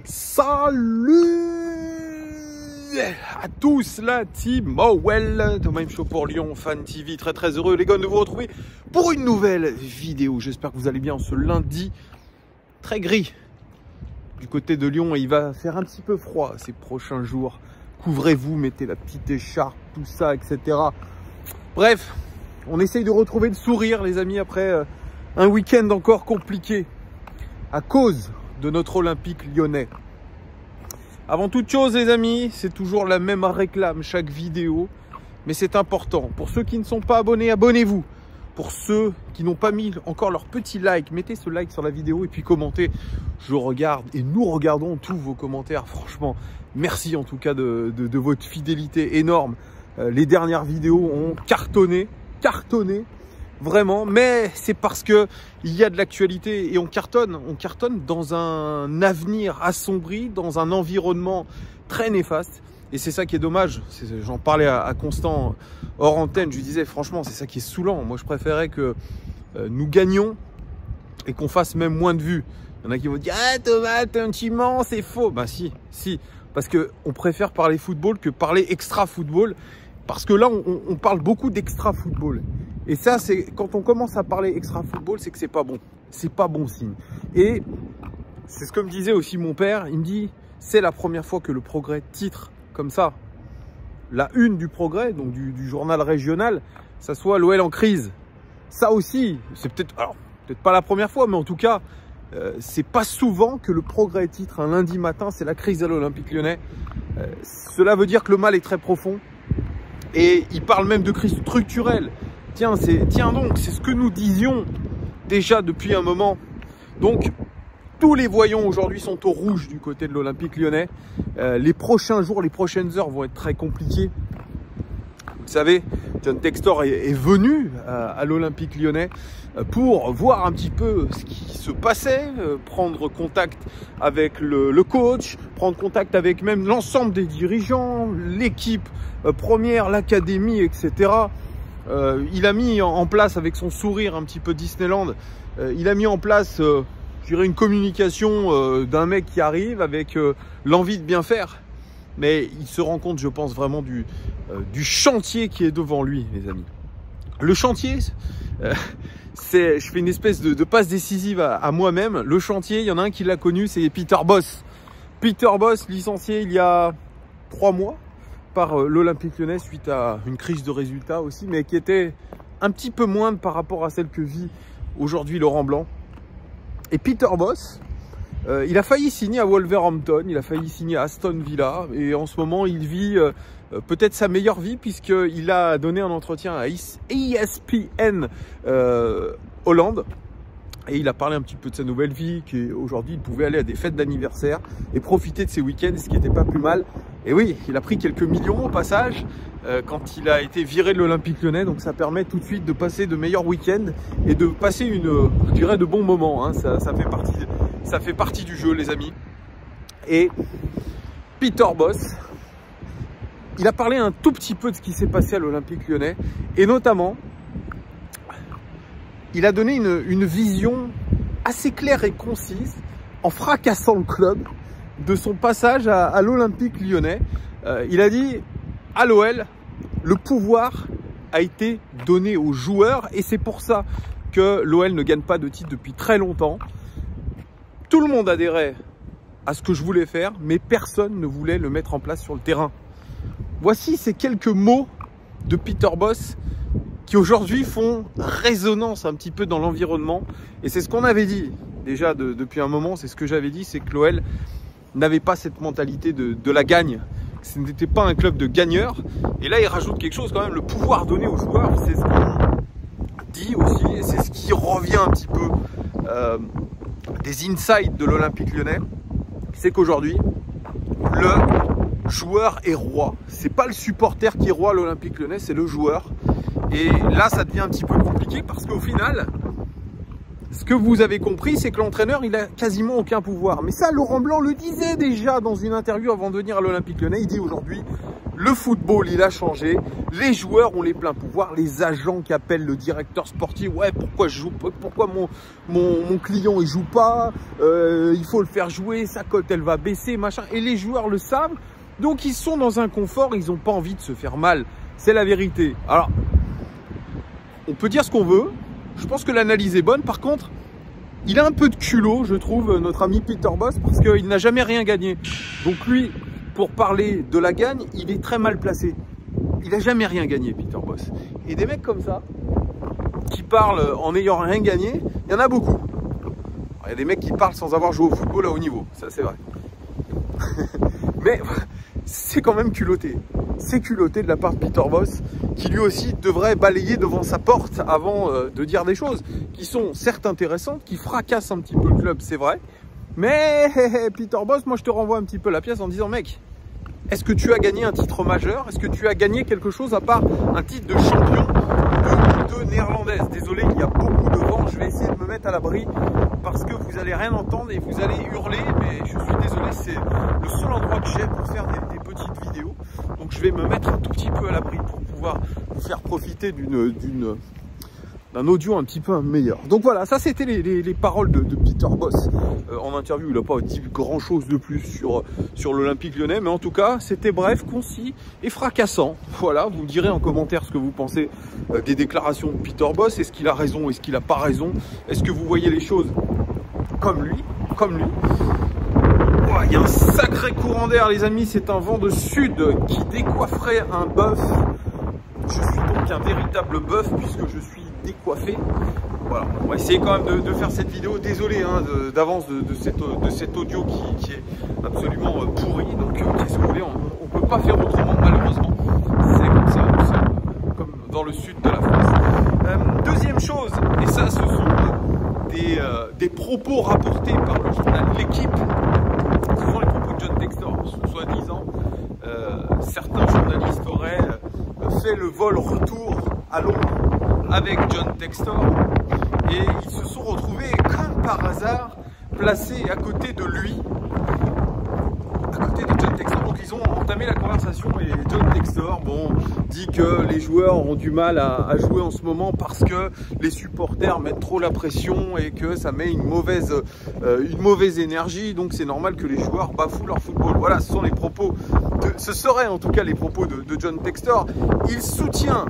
Salut à tous, la team Mowell, Thomas Show pour Lyon, Fan TV, très heureux les gars de vous retrouver pour une nouvelle vidéo. J'espère que vous allez bien ce lundi très gris du côté de Lyon et il va faire un petit peu froid ces prochains jours. Couvrez-vous, mettez la petite écharpe, tout ça, etc. Bref, on essaye de retrouver le sourire les amis après un week-end encore compliqué à cause de notre Olympique lyonnais. Avant toute chose les amis, c'est toujours la même réclame chaque vidéo, mais c'est important. Pour ceux qui ne sont pas abonnés, abonnez-vous. Pour ceux qui n'ont pas mis encore leur petit like, mettez ce like sur la vidéo et puis commentez. Je regarde et nous regardons tous vos commentaires. Franchement, merci en tout cas de votre fidélité énorme. Les dernières vidéos ont cartonné. Vraiment, mais c'est parce que il y a de l'actualité et on cartonne dans un avenir assombri, dans un environnement très néfaste. Et c'est ça qui est dommage. J'en parlais à Constant hors antenne, je lui disais franchement, c'est ça qui est saoulant. Moi, je préférais que nous gagnions et qu'on fasse même moins de vues. Il y en a qui vont dire « Ah Thomas, t'es un petit mens, c'est faux !» Bah si, parce qu'on préfère parler football que parler extra-football. Parce que là, on parle beaucoup d'extra-football. Et ça, c'est quand on commence à parler extra-football, c'est que c'est pas bon. C'est pas bon signe. Et c'est ce que me disait aussi mon père. Il me dit, c'est la première fois que le Progrès titre comme ça la une du Progrès, donc du journal régional, ça soit l'OL en crise. Ça aussi, c'est peut-être pas la première fois, mais en tout cas, c'est pas souvent que le Progrès titre un lundi matin, c'est la crise à l'Olympique lyonnais. Cela veut dire que le mal est très profond. Et il parle même de crise structurelle. Tiens donc, c'est ce que nous disions déjà depuis un moment. Donc, tous les voyants aujourd'hui sont au rouge du côté de l'Olympique lyonnais. Les prochains jours, les prochaines heures vont être très compliquées. Vous savez, John Textor est venu à l'Olympique lyonnais pour voir un petit peu ce qui se passait, prendre contact avec le coach, prendre contact avec même l'ensemble des dirigeants, l'équipe première, l'académie, etc. Il a mis en place avec son sourire un petit peu Disneyland, il a mis en place, je dirais, une communication d'un mec qui arrive avec l'envie de bien faire. Mais il se rend compte, je pense, vraiment du chantier qui est devant lui, les amis. Le chantier, je fais une espèce de passe décisive à moi-même. Le chantier, il y en a un qui l'a connu, c'est Peter Bosz. Peter Bosz, licencié il y a 3 mois par l'Olympique lyonnais suite à une crise de résultats aussi, mais qui était un petit peu moindre par rapport à celle que vit aujourd'hui Laurent Blanc. Et Peter Bosz, il a failli signer à Wolverhampton, il a failli signer à Aston Villa et en ce moment il vit peut-être sa meilleure vie puisqu'il a donné un entretien à ESPN Hollande et il a parlé un petit peu de sa nouvelle vie, qu'aujourd'hui il pouvait aller à des fêtes d'anniversaire et profiter de ses week-ends, ce qui n'était pas plus mal. Et oui, il a pris quelques millions au passage quand il a été viré de l'Olympique lyonnais, donc ça permet tout de suite de passer de meilleurs week-ends et de passer je dirais, de bons moments, hein. Ça fait partie du jeu les amis. Et Peter Bosz, il a parlé un tout petit peu de ce qui s'est passé à l'Olympique lyonnais et notamment il a donné une vision assez claire et concise en fracassant le club de son passage à l'Olympique lyonnais. Il a dit à l'OL, le pouvoir a été donné aux joueurs et c'est pour ça que l'OL ne gagne pas de titre depuis très longtemps. Tout le monde adhérait à ce que je voulais faire, mais personne ne voulait le mettre en place sur le terrain. Voici ces quelques mots de Peter Bosz qui aujourd'hui font résonance un petit peu dans l'environnement. Et c'est ce qu'on avait dit déjà depuis un moment, c'est ce que j'avais dit, c'est que l'OL n'avait pas cette mentalité de la gagne. Ce n'était pas un club de gagneurs. Et là, il rajoute quelque chose quand même, le pouvoir donné aux joueurs, c'est ce qu'on dit aussi, et c'est ce qui revient un petit peu des insights de l'Olympique lyonnais, c'est qu'aujourd'hui, le joueur est roi. C'est pas le supporter qui est roi à l'Olympique lyonnais, c'est le joueur. Et là, ça devient un petit peu compliqué parce qu'au final, ce que vous avez compris, c'est que l'entraîneur, il a quasiment aucun pouvoir. Mais ça, Laurent Blanc le disait déjà dans une interview avant de venir à l'Olympique lyonnais. Il dit aujourd'hui, Le football, il a changé. Les joueurs ont les pleins pouvoirs. Les agents qui appellent le directeur sportif. Ouais, pourquoi je joue pas, pourquoi mon client il joue pas, il faut le faire jouer, sa cote elle va baisser, machin. Et les joueurs le savent. Donc ils sont dans un confort, ils n'ont pas envie de se faire mal. C'est la vérité. Alors, on peut dire ce qu'on veut. Je pense que l'analyse est bonne. Par contre, il a un peu de culot, je trouve, notre ami Peter Bosz, parce qu'il n'a jamais rien gagné. Donc lui, pour parler de la gagne, il est très mal placé. Il n'a jamais rien gagné, Peter Bosz. Et des mecs comme ça, qui parlent en n'ayant rien gagné, il y en a beaucoup. Alors, il y a des mecs qui parlent sans avoir joué au football à haut niveau, ça c'est vrai. Mais c'est quand même culotté. C'est culotté de la part de Peter Bosz, qui lui aussi devrait balayer devant sa porte avant de dire des choses qui sont certes intéressantes, qui fracassent un petit peu le club, c'est vrai. Mais Peter Bosz, moi je te renvoie un petit peu la pièce en disant, mec, est-ce que tu as gagné un titre majeur? Est-ce que tu as gagné quelque chose à part un titre de champion de néerlandaise? Désolé, il y a beaucoup de vent, je vais essayer de me mettre à l'abri parce que vous allez rien entendre et vous allez hurler, mais je suis désolé, c'est le seul endroit que j'ai pour faire des petites vidéos. Donc je vais me mettre un tout petit peu à l'abri pour pouvoir vous faire profiter d'un audio un petit peu meilleur. Donc voilà, ça c'était les paroles de Peter Bosz en interview. Il n'a pas dit grand chose de plus sur l'Olympique Lyonnais, mais en tout cas c'était bref, concis et fracassant. Voilà, vous me direz en commentaire ce que vous pensez des déclarations de Peter Bosz. Est-ce qu'il a raison, est-ce qu'il n'a pas raison? Est-ce que vous voyez les choses comme lui? Oh, il y a un sacré courant d'air les amis, c'est un vent de sud qui décoifferait un bœuf. Je suis donc un véritable bœuf puisque je suis décoiffé. Voilà, on va essayer quand même de faire cette vidéo. Désolé hein, d'avance de cet audio qui est absolument pourri. Donc qu'est-ce que vous voulez, on ne peut pas faire autrement malheureusement. C'est comme ça, nous sommes comme dans le sud de la France. Deuxième chose, et ça ce sont des propos rapportés par le journal L'Équipe. Ce sont les propos de John Textor, soi-disant. Certains journalistes auraient fait le vol retour à Londres avec John Textor et ils se sont retrouvés comme par hasard placés à côté de lui, à côté de John Textor. Donc ils ont entamé la conversation et John Textor dit que les joueurs ont du mal à jouer en ce moment parce que les supporters mettent trop la pression et que ça met une mauvaise énergie, donc c'est normal que les joueurs bafouent leur football. Voilà, ce sont les propos, ce seraient en tout cas les propos de John Textor. Il soutient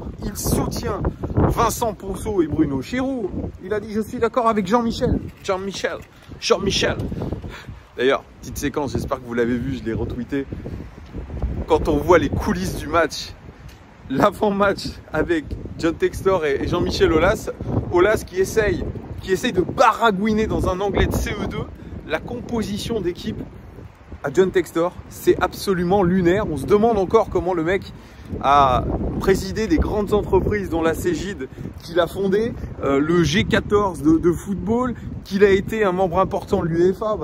Vincent Ponceau et Bruno Chiroux. Il a dit je suis d'accord avec Jean-Michel. D'ailleurs, petite séquence, j'espère que vous l'avez vu, je l'ai retweeté. Quand on voit les coulisses du match, l'avant-match avec John Textor et Jean-Michel Aulas qui essaye de baragouiner dans un anglais de CE2 la composition d'équipe à John Textor, c'est absolument lunaire. On se demande encore comment le mec a présidé des grandes entreprises dont la Cégide qu'il a fondé, le G14 de football, qu'il a été un membre important de l'UEFA.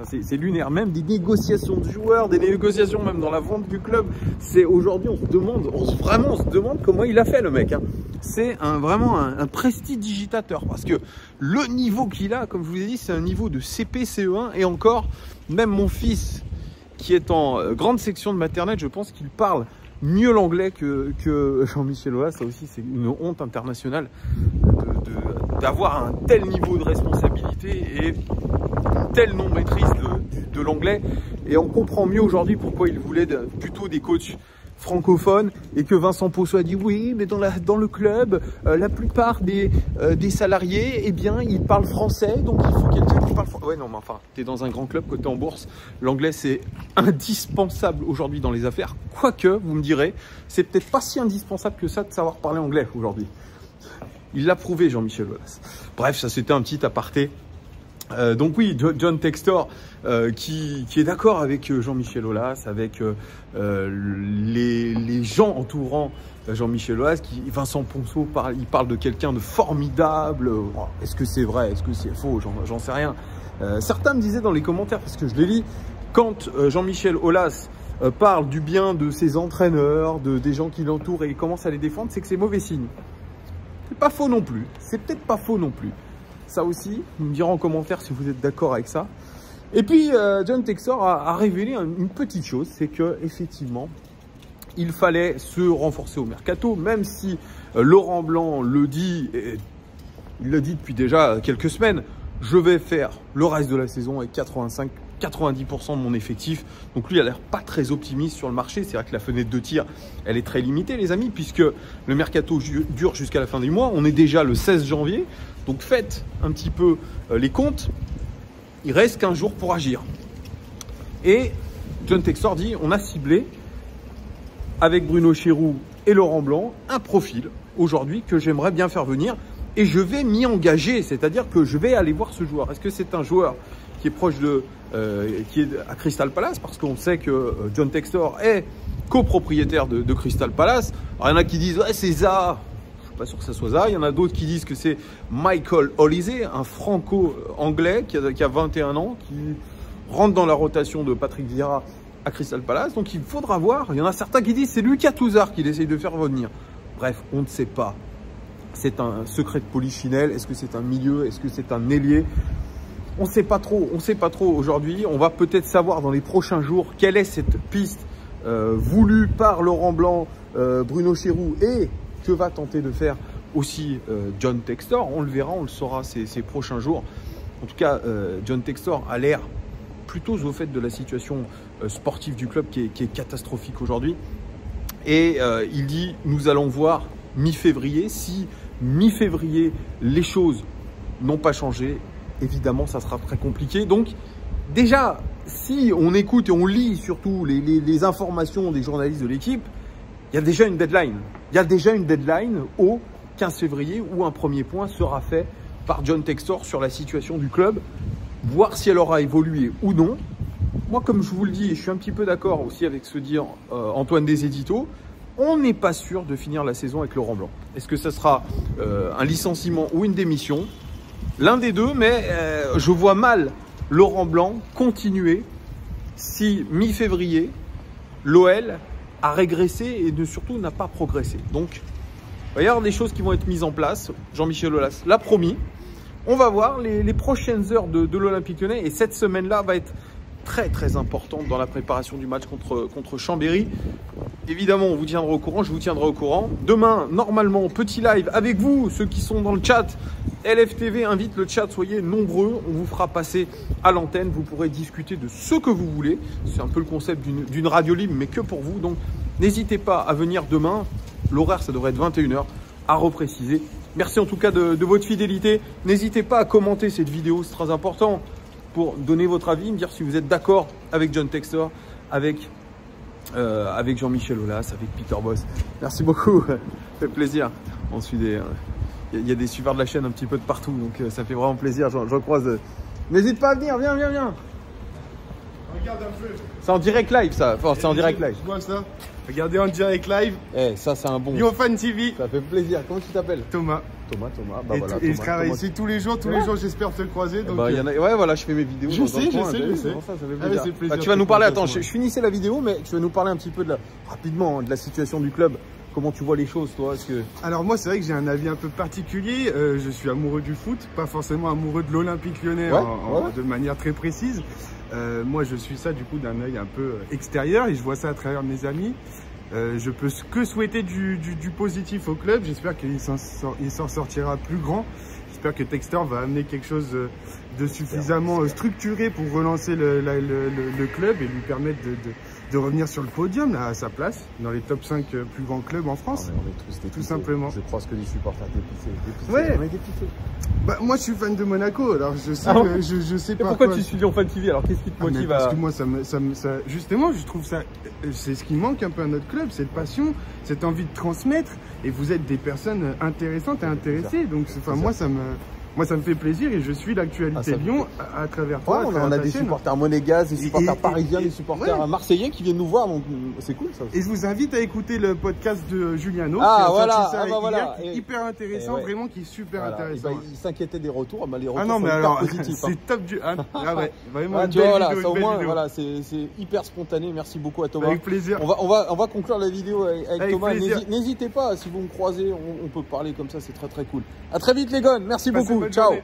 C'est lunaire. Même des négociations de joueurs, des négociations même dans la vente du club. C'est aujourd'hui on se demande comment il a fait le mec. Hein. C'est vraiment un prestidigitateur parce que le niveau qu'il a, comme je vous ai dit, c'est un niveau de CP, CE1 et encore. Même mon fils, qui est en grande section de maternelle, je pense qu'il parle mieux l'anglais que Jean-Michel Aulas. Ça aussi, c'est une honte internationale d'avoir un tel niveau de responsabilité et une telle non-maîtrise de l'anglais. Et on comprend mieux aujourd'hui pourquoi il voulait plutôt des coachs francophone et que Vincent Ponceau a dit oui mais dans le club la plupart des salariés eh bien ils parlent français donc il faut quelqu'un qui parle français. Ouais non mais enfin t'es dans un grand club côté en bourse, l'anglais c'est indispensable aujourd'hui dans les affaires, quoique vous me direz c'est peut-être pas si indispensable que ça de savoir parler anglais aujourd'hui. Il l'a prouvé Jean-Michel Aulas. Bref, ça c'était un petit aparté. Donc oui, John Textor qui est d'accord avec Jean-Michel Aulas, avec les gens entourant Jean-Michel Aulas, Vincent Ponceau il parle de quelqu'un de formidable. Est-ce que c'est vrai? Est-ce que c'est faux? J'en sais rien. Certains me disaient dans les commentaires, parce que je les lis, quand Jean-Michel Aulas parle du bien de ses entraîneurs, des gens qui l'entourent et il commence à les défendre, c'est que c'est mauvais signe. C'est pas faux non plus. C'est peut-être pas faux non plus. Ça aussi, vous me direz en commentaire si vous êtes d'accord avec ça. Et puis, John Textor a révélé une petite chose, c'est que effectivement, il fallait se renforcer au mercato, même si Laurent Blanc le dit, et il le dit depuis déjà quelques semaines, je vais faire le reste de la saison avec 85-90% de mon effectif. Donc lui, il a l'air pas très optimiste sur le marché. C'est vrai que la fenêtre de tir, elle est très limitée, les amis, puisque le mercato dure jusqu'à la fin du mois. On est déjà le 16 janvier. Donc faites un petit peu les comptes. Il reste qu'un jour pour agir. Et John Textor dit, on a ciblé avec Bruno Chéroux et Laurent Blanc un profil aujourd'hui que j'aimerais bien faire venir. Et je vais m'y engager, c'est-à-dire que je vais aller voir ce joueur. Est-ce que c'est un joueur qui est proche de, qui est à Crystal Palace? Parce qu'on sait que John Textor est copropriétaire de Crystal Palace. Alors, il y en a qui disent, ouais, c'est Zaha. Je suis pas sûr que ça soit Zaha. Il y en a d'autres qui disent que c'est Michael Olise, un franco-anglais qui a 21 ans, qui rentre dans la rotation de Patrick Vieira à Crystal Palace. Donc il faudra voir. Il y en a certains qui disent que c'est Lucas Touzard qu'il essaye de faire venir. Bref, on ne sait pas. C'est un secret de polichinelle. Est-ce que c'est un milieu? Est-ce que c'est un ailier? On ne sait pas trop. On ne sait pas trop aujourd'hui. On va peut-être savoir dans les prochains jours quelle est cette piste voulue par Laurent Blanc, Bruno Chéroux, et que va tenter de faire aussi John Textor. On le verra, on le saura ces prochains jours. En tout cas, John Textor a l'air plutôt au fait de la situation sportive du club qui est catastrophique aujourd'hui. Et il dit, nous allons voir mi-février. Si mi-février, les choses n'ont pas changé, évidemment, ça sera très compliqué. Donc, déjà, si on écoute et on lit surtout les informations des journalistes de l'équipe, il y a déjà une deadline. Il y a déjà une deadline au 15 février où un premier point sera fait par John Textor sur la situation du club, voir si elle aura évolué ou non. Moi, comme je vous le dis, et je suis un petit peu d'accord aussi avec ce que dit Antoine des Éditos, on n'est pas sûr de finir la saison avec Laurent Blanc. Est-ce que ça sera un licenciement ou une démission? L'un des deux, mais je vois mal Laurent Blanc continuer si mi-février, l'OL a régressé et surtout n'a pas progressé. Donc, il va y avoir des choses qui vont être mises en place. Jean-Michel Aulas l'a promis. On va voir les prochaines heures de l'Olympique Lyonnais, et cette semaine-là va être très très importante dans la préparation du match contre Chambéry. Évidemment, on vous tiendra au courant, je vous tiendrai au courant. Demain, normalement, petit live avec vous, ceux qui sont dans le chat. LFTV invite le chat, soyez nombreux, on vous fera passer à l'antenne, vous pourrez discuter de ce que vous voulez. C'est un peu le concept d'une radio libre, mais que pour vous. Donc, n'hésitez pas à venir demain. L'horaire, ça devrait être 21 h, à repréciser. Merci en tout cas de votre fidélité. N'hésitez pas à commenter cette vidéo, c'est très important, pour donner votre avis, me dire si vous êtes d'accord avec John Textor, avec Jean-Michel Aulas, avec Peter Bosz. Merci beaucoup, ça fait plaisir. On suit il y a des suiveurs de la chaîne un petit peu de partout, donc ça fait vraiment plaisir. J'en croise. N'hésite pas à venir, viens. Regarde un peu. C'est en direct live ça, enfin, c'est en direct live. Je vois ça. Regardez en direct live. Ça c'est un bon. Lyon Fan TV. Ça fait plaisir. Comment tu t'appelles? Thomas. Bah et voilà, je travaille ici tous les jours, j'espère te croiser. Donc ouais, voilà, je fais mes vidéos. Je sais. Ça fait plaisir. Tu vas nous parler, attends, je finissais la vidéo, mais tu vas nous parler un petit peu rapidement de la situation du club. Comment tu vois les choses, toi? Alors moi, c'est vrai que j'ai un avis un peu particulier. Je suis amoureux du foot, pas forcément amoureux de l'Olympique Lyonnais de manière très précise. Moi, je suis ça du coup d'un œil un peu extérieur et je vois ça à travers mes amis. Je peux que souhaiter du positif au club. J'espère qu'il s'en sortira plus grand. J'espère que Textor va amener quelque chose de suffisamment structuré pour relancer le club et lui permettre de revenir sur le podium là, à sa place dans les top 5 plus grands clubs en France. On est tous dépissés, tout simplement. Je crois que les supporters dépissés. Ouais. On est dépissés. Bah, moi je suis fan de Monaco, alors je sais, je sais pas. Pourquoi tu suis Lyon Fan TV? Alors qu'est-ce qui te motive Parce que moi justement je trouve ça, c'est ce qui manque un peu à notre club, cette passion, cette envie de transmettre, et vous êtes des personnes intéressantes et intéressées, donc moi ça me fait plaisir et je suis l'actualité Lyon à travers toi. On a des supporters monégasques, des supporters parisiens, des supporters marseillais qui viennent nous voir, donc c'est cool ça aussi. Et je vous invite à écouter le podcast de Juliano. Hyper intéressant, vraiment qui est super intéressant. Il s'inquiétait des retours, les retours sont hyper positifs. C'est top du... vraiment tu vois, ça, au moins, voilà, c'est hyper spontané. Merci beaucoup à Thomas. Avec plaisir. On va conclure la vidéo avec Thomas. N'hésitez pas, si vous me croisez, on peut parler comme ça, c'est très très cool. À très vite les gars, merci beaucoup. Ciao.